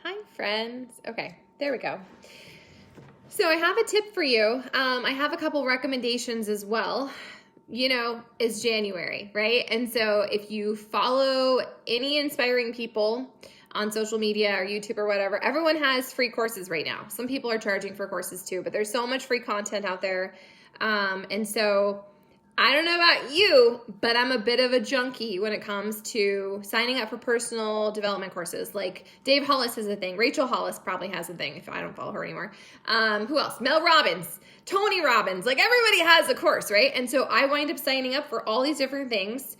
Hi, friends. Okay, there we go. So I have a tip for you. I have a couple recommendations as well. It's January, right? And so if you follow any inspiring people on social media or YouTube or whatever, everyone has free courses right now. Some people are charging for courses too, but there's so much free content out there. And so I don't know about you, but I'm a bit of a junkie when it comes to signing up for personal development courses. Like Dave Hollis has a thing. Rachel Hollis probably has a thing if I don't follow her anymore. Who else? Mel Robbins, Tony Robbins. Like everybody has a course, right? And so I wind up signing up for all these different things.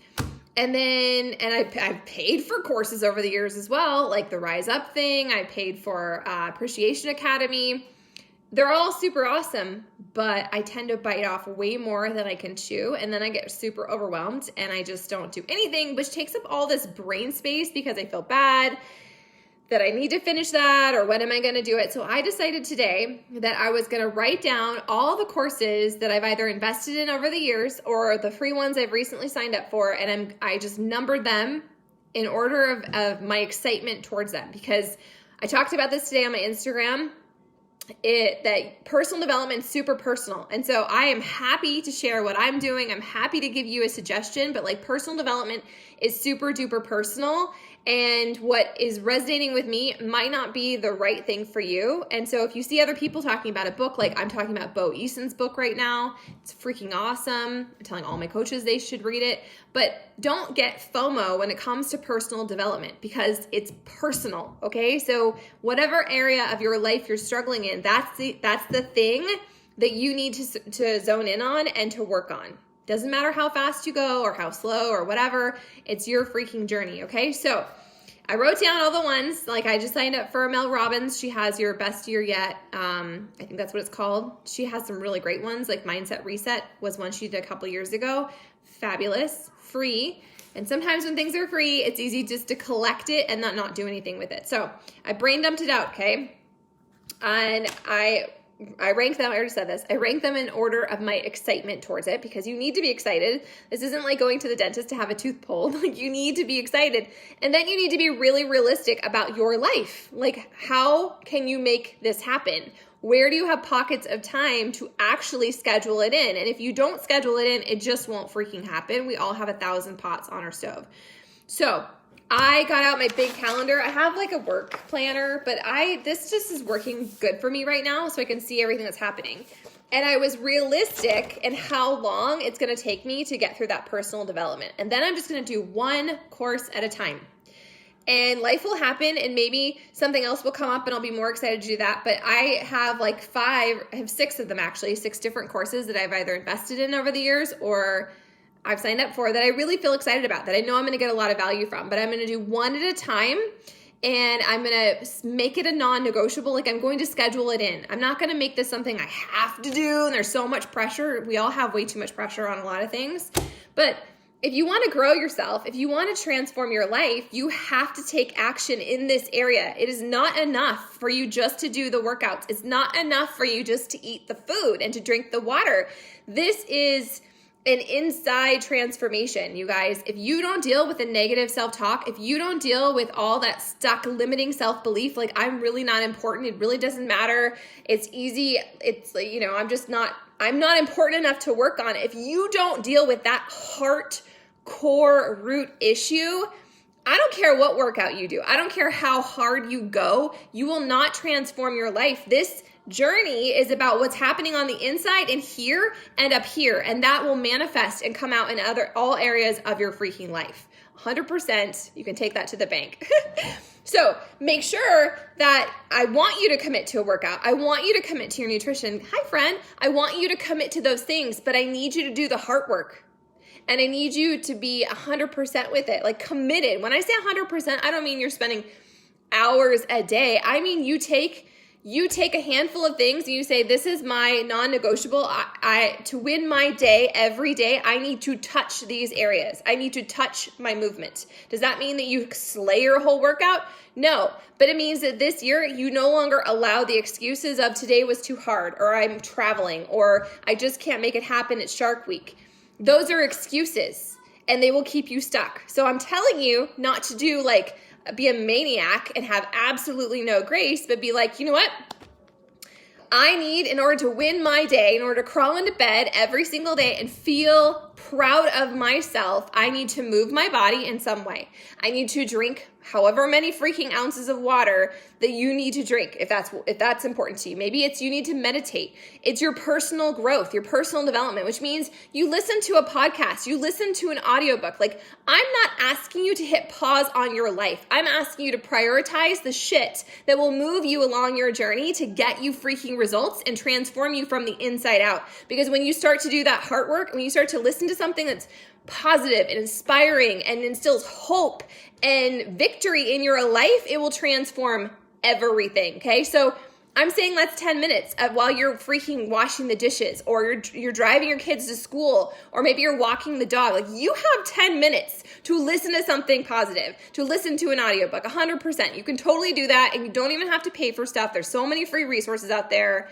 And I've paid for courses over the years as well, like the Rise Up thing. I paid for Appreciation Academy. They're all super awesome, but I tend to bite off way more than I can chew, and then I get super overwhelmed, and I just don't do anything, which takes up all this brain space because I feel bad that I need to finish that, or when am I going to do it? So I decided today that I was going to write down all the courses that I've either invested in over the years or the free ones I've recently signed up for, and I just numbered them in order of my excitement towards them, because I talked about this today on my Instagram. That personal development is super personal. And so I am happy to share what I'm doing. I'm happy to give you a suggestion, but like personal development is super duper personal. And what is resonating with me might not be the right thing for you. And so if you see other people talking about a book, like I'm talking about Bo Eason's book right now, it's freaking awesome. I'm telling all my coaches they should read it. But don't get FOMO when it comes to personal development because it's personal, okay? So whatever area of your life you're struggling in, that's the thing that you need to zone in on and to work on. Doesn't matter how fast you go or how slow or whatever, it's your freaking journey, okay? So I wrote down all the ones, like I just signed up for Mel Robbins. She has your best year yet. I think that's what it's called. She has some really great ones, like Mindset Reset was one she did a couple years ago. Fabulous, free. And sometimes when things are free, it's easy just to collect it and not do anything with it. So I brain dumped it out, okay? And I rank them, I already said this, I rank them in order of my excitement towards it because you need to be excited. This isn't like going to the dentist to have a tooth pulled. Like you need to be excited. And then you need to be really realistic about your life. Like how can you make this happen? Where do you have pockets of time to actually schedule it in? And if you don't schedule it in, it just won't freaking happen. We all have 1,000 pots on our stove. So I got out my big calendar. I have like a work planner, but this just is working good for me right now so I can see everything that's happening. And I was realistic in how long it's going to take me to get through that personal development. And then I'm just going to do one course at a time. And life will happen and maybe something else will come up and I'll be more excited to do that. But I have I have 6 of them actually, 6 different courses that I've either invested in over the years or I've signed up for that I really feel excited about, that I know I'm going to get a lot of value from, but I'm going to do one at a time and I'm going to make it a non-negotiable. Like I'm going to schedule it in. I'm not going to make this something I have to do and there's so much pressure. We all have way too much pressure on a lot of things. But if you want to grow yourself, if you want to transform your life, you have to take action in this area. It is not enough for you just to do the workouts. It's not enough for you just to eat the food and to drink the water. This is an inside transformation, you guys. If you don't deal with the negative self-talk, if you don't deal with all that stuck limiting self-belief, like I'm really not important, it really doesn't matter, it's easy, it's like, I'm not important enough to work on. If you don't deal with that heart core root issue, I don't care what workout you do. I don't care how hard you go. You will not transform your life. This journey is about what's happening on the inside and here and up here, and that will manifest and come out in all areas of your freaking life. 100%. You can take that to the bank. So make sure that I want you to commit to a workout. I want you to commit to your nutrition. Hi, friend. I want you to commit to those things, but I need you to do the heart work. And I need you to be 100% with it, like committed. When I say 100%, I don't mean you're spending hours a day. I mean you take a handful of things and you say, this is my non-negotiable. To win my day every day, I need to touch these areas. I need to touch my movement. Does that mean that you slay your whole workout? No, but it means that this year you no longer allow the excuses of today was too hard, or I'm traveling, or I just can't make it happen at Shark Week. Those are excuses and they will keep you stuck. So I'm telling you not to do like be a maniac and have absolutely no grace, but be like, you know what? I need, in order to win my day, in order to crawl into bed every single day and feel proud of myself, I need to move my body in some way. I need to drink however many freaking ounces of water that you need to drink, if that's important to you. Maybe it's you need to meditate. It's your personal growth, your personal development, which means you listen to a podcast, you listen to an audiobook. Like, I'm not asking you to hit pause on your life. I'm asking you to prioritize the shit that will move you along your journey to get you freaking results and transform you from the inside out. Because when you start to do that heart work, when you start to listen to something that's positive and inspiring and instills hope and victory in your life, it will transform everything, okay? So I'm saying that's 10 minutes while you're freaking washing the dishes, or you're driving your kids to school, or maybe you're walking the dog. Like, you have 10 minutes to listen to something positive, to listen to an audiobook, 100%. You can totally do that, and you don't even have to pay for stuff. There's so many free resources out there.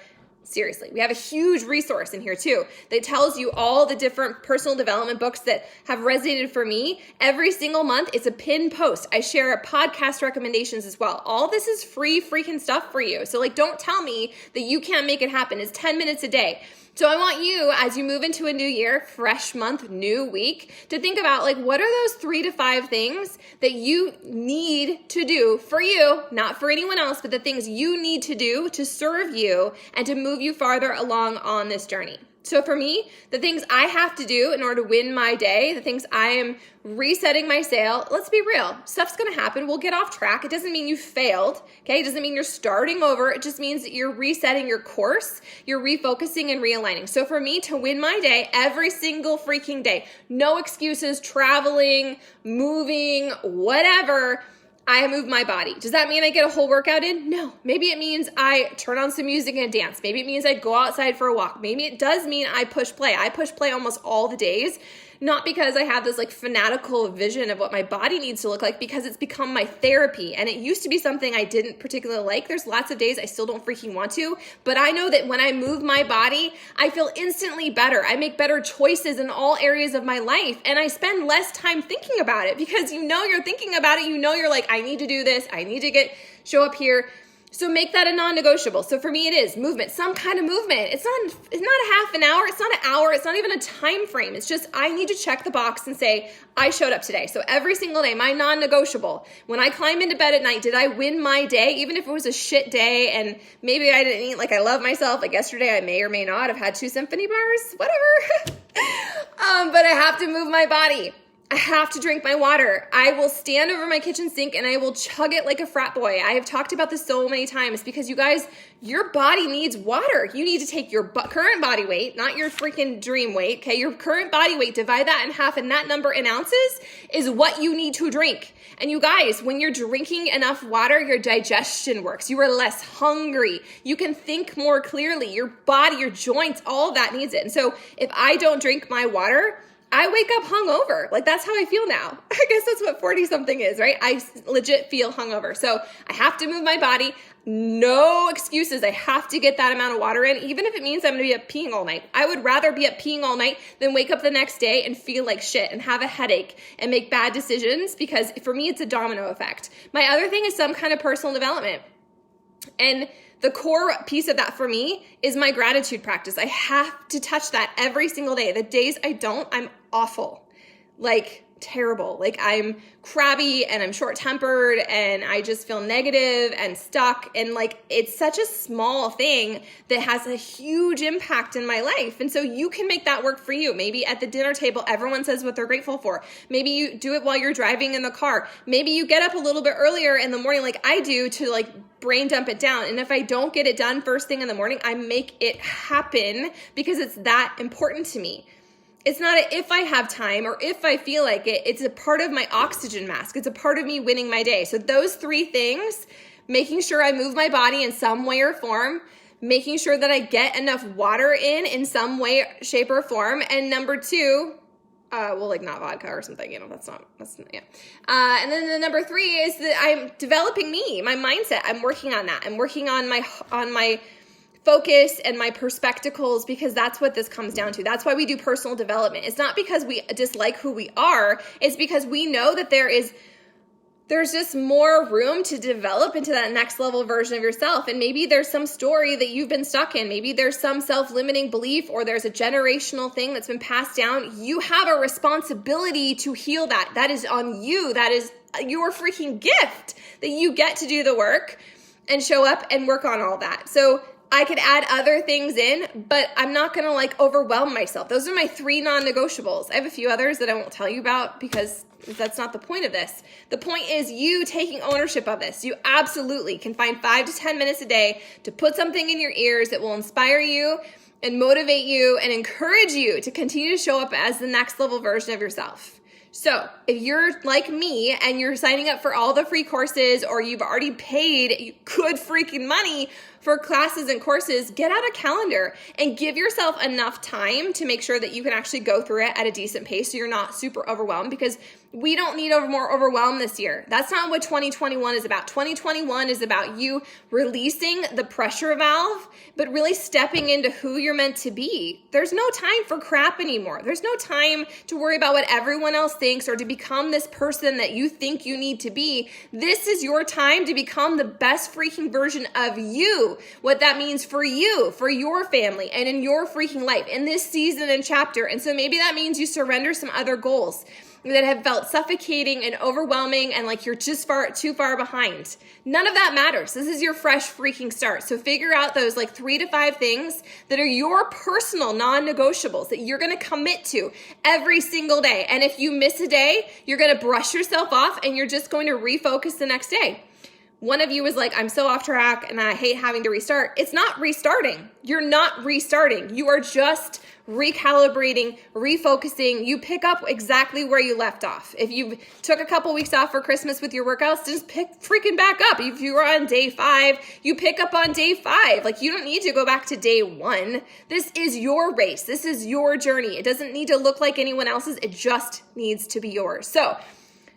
Seriously, we have a huge resource in here too that tells you all the different personal development books that have resonated for me. Every single month, it's a pinned post. I share podcast recommendations as well. All this is free freaking stuff for you. So like, don't tell me that you can't make it happen. It's 10 minutes a day. So I want you, as you move into a new year, fresh month, new week, to think about, like, what are those 3 to 5 things that you need to do for you, not for anyone else, but the things you need to do to serve you and to move you farther along on this journey. So for me, the things I have to do in order to win my day, the things I am resetting my sail, let's be real, stuff's gonna happen. We'll get off track. It doesn't mean you failed, okay? It doesn't mean you're starting over. It just means that you're resetting your course, you're refocusing and realigning. So for me to win my day every single freaking day, no excuses, traveling, moving, whatever, I move my body. Does that mean I get a whole workout in? No. Maybe it means I turn on some music and dance. Maybe it means I go outside for a walk. Maybe it does mean I push play. I push play almost all the days, not because I have this like fanatical vision of what my body needs to look like, because it's become my therapy. And it used to be something I didn't particularly like. There's lots of days I still don't freaking want to, but I know that when I move my body, I feel instantly better. I make better choices in all areas of my life, and I spend less time thinking about it, because you know you're thinking about it. You know you're like, I need to do this. I need to show up here. So make that a non-negotiable. So for me, it is movement, some kind of movement. It's not a half an hour. It's not an hour. It's not even a time frame. It's just, I need to check the box and say, I showed up today. So every single day, my non-negotiable, when I climb into bed at night, did I win my day? Even if it was a shit day and maybe I didn't eat like I love myself. Like yesterday, I may or may not have had 2 symphony bars, whatever. But I have to move my body. I have to drink my water. I will stand over my kitchen sink and I will chug it like a frat boy. I have talked about this so many times, because you guys, your body needs water. You need to take your current body weight, not your freaking dream weight, okay? Your current body weight, divide that in half, and that number in ounces is what you need to drink. And you guys, when you're drinking enough water, your digestion works. You are less hungry. You can think more clearly. Your body, your joints, all of that needs it. And so if I don't drink my water, I wake up hungover. Like, that's how I feel now. I guess that's what 40 something is, right? I legit feel hungover. So I have to move my body. No excuses. I have to get that amount of water in, even if it means I'm going to be up peeing all night. I would rather be up peeing all night than wake up the next day and feel like shit and have a headache and make bad decisions, because for me, it's a domino effect. My other thing is some kind of personal development. And the core piece of that for me is my gratitude practice. I have to touch that every single day. The days I don't, I'm awful, like terrible. Like, I'm crabby and I'm short-tempered and I just feel negative and stuck. And like, it's such a small thing that has a huge impact in my life. And so you can make that work for you. Maybe at the dinner table, everyone says what they're grateful for. Maybe you do it while you're driving in the car. Maybe you get up a little bit earlier in the morning, like I do, to like brain dump it down. And if I don't get it done first thing in the morning, I make it happen, because it's that important to me. It's not a if I have time or if I feel like it. It's a part of my oxygen mask. It's a part of me winning my day. So those 3 things, making sure I move my body in some way or form, making sure that I get enough water in some way, shape, or form. And number 2, well, like not vodka or something, you know, that's not, yeah. And then the number 3 is that I'm developing my mindset. I'm working on that. I'm working on my focus and my perspectives, because that's what this comes down to. That's why we do personal development. It's not because we dislike who we are. It's because we know that there is there's just more room to develop into that next level version of yourself. And maybe there's some story that you've been stuck in. Maybe there's some self-limiting belief, or there's a generational thing that's been passed down. You have a responsibility to heal that. That is on you. That is your freaking gift, that you get to do the work and show up and work on all that. So I could add other things in, but I'm not going to like overwhelm myself. Those are my 3 non-negotiables. I have a few others that I won't tell you about because that's not the point of this. The point is you taking ownership of this. You absolutely can find 5 to 10 minutes a day to put something in your ears that will inspire you and motivate you and encourage you to continue to show up as the next level version of yourself. So if you're like me and you're signing up for all the free courses, or you've already paid good freaking money for classes and courses, get out a calendar and give yourself enough time to make sure that you can actually go through it at a decent pace so you're not super overwhelmed, because we don't need more overwhelm this year. That's not what 2021 is about. 2021 is about you releasing the pressure valve, but really stepping into who you're meant to be. There's no time for crap anymore. There's no time to worry about what everyone else thinks or to become this person that you think you need to be. This is your time to become the best freaking version of you. What that means for you, for your family, and in your freaking life, in this season and chapter. And so maybe that means you surrender some other goals that have felt suffocating and overwhelming and like you're just too far behind. None of that matters. This is your fresh freaking start. So figure out those like 3 to 5 things that are your personal non-negotiables that you're going to commit to every single day. And if you miss a day, you're going to brush yourself off and you're just going to refocus the next day. One of you was like, I'm so off track and I hate having to restart. It's not restarting. You're not restarting. You are just recalibrating, refocusing. You pick up exactly where you left off. If you took a couple weeks off for Christmas with your workouts, just pick freaking back up. If you were on day 5, you pick up on day 5. Like, you don't need to go back to day 1. This is your race. This is your journey. It doesn't need to look like anyone else's. It just needs to be yours. So,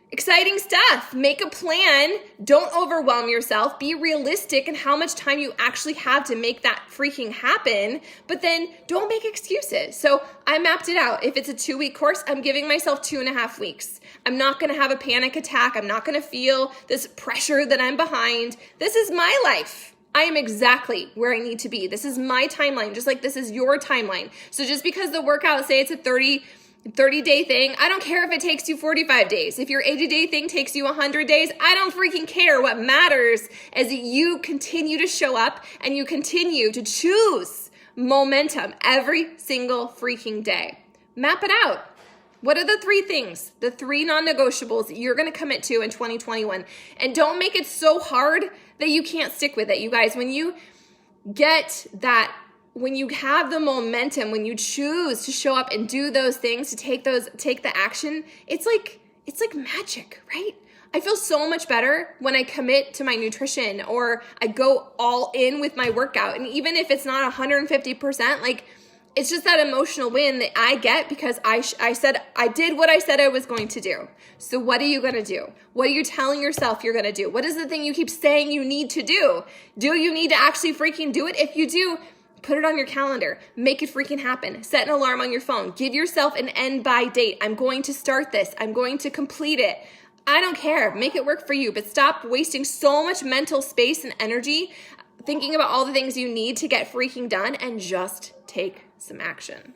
exciting stuff. Make a plan. Don't overwhelm yourself. Be realistic in how much time you actually have to make that freaking happen. But then don't make excuses. So I mapped it out. If it's a 2-week course, I'm giving myself 2.5 weeks. I'm not going to have a panic attack. I'm not going to feel this pressure that I'm behind. This is my life. I am exactly where I need to be. This is my timeline, just like this is your timeline. So just because the workout, say it's a 30-day thing, I don't care if it takes you 45 days. If your 80-day thing takes you 100 days, I don't freaking care. What matters is that you continue to show up and you continue to choose momentum every single freaking day. Map it out. What are the 3 things, the 3 non-negotiables that you're going to commit to in 2021? And don't make it so hard that you can't stick with it. You guys, when you get that, when you have the momentum, when you choose to show up and do those things, to take the action, it's like magic, right? I feel so much better when I commit to my nutrition or I go all in with my workout. And even if it's not 150%, like, it's just that emotional win that I get because I said I did what I said I was going to do. So what are you going to do? What are you telling yourself you're going to do? What is the thing you keep saying you need to do? Do you need to actually freaking do it? If you do, put it on your calendar. Make it freaking happen. Set an alarm on your phone. Give yourself an end by date. I'm going to start this. I'm going to complete it. I don't care. Make it work for you, but stop wasting so much mental space and energy thinking about all the things you need to get freaking done and just take some action.